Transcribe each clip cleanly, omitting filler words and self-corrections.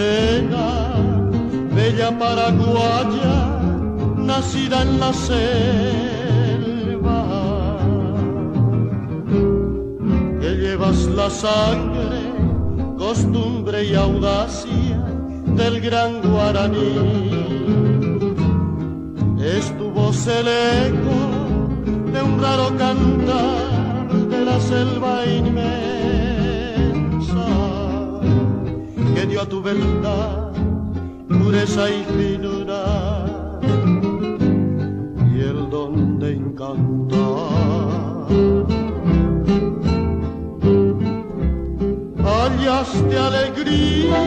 morena, bella paraguaya, nacida en la selva, que llevas la sangre, costumbre y audacia del gran guaraní. Es tu voz el eco de un raro cantar de la selva inmensa, que dio a tu verdad pureza y finura y el don de encantar. Hallaste alegría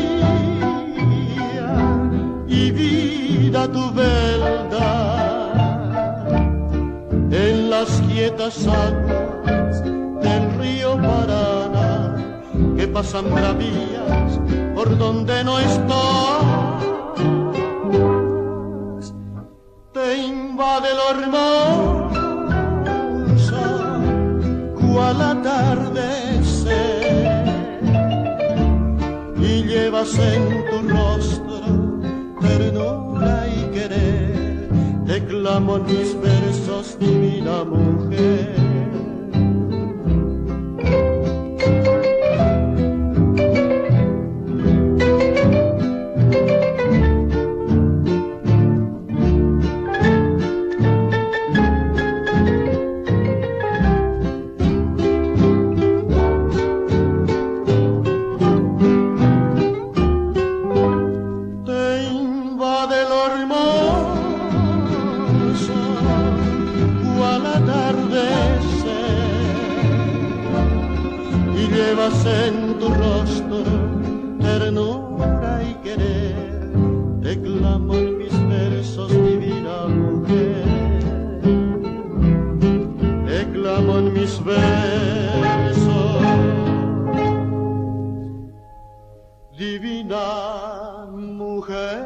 y vida tu verdad en las quietas aguas del río Paraná, que pasan bravías por donde no estás. Te invade lo hermosa cual atardecer, y llevas en tu rostro ternura y querer. Te clamo en mis versos, divina mujer. En tu rostro ternura y querer, te clamo en mis versos, divina mujer. Te clamo en mis versos, divina mujer.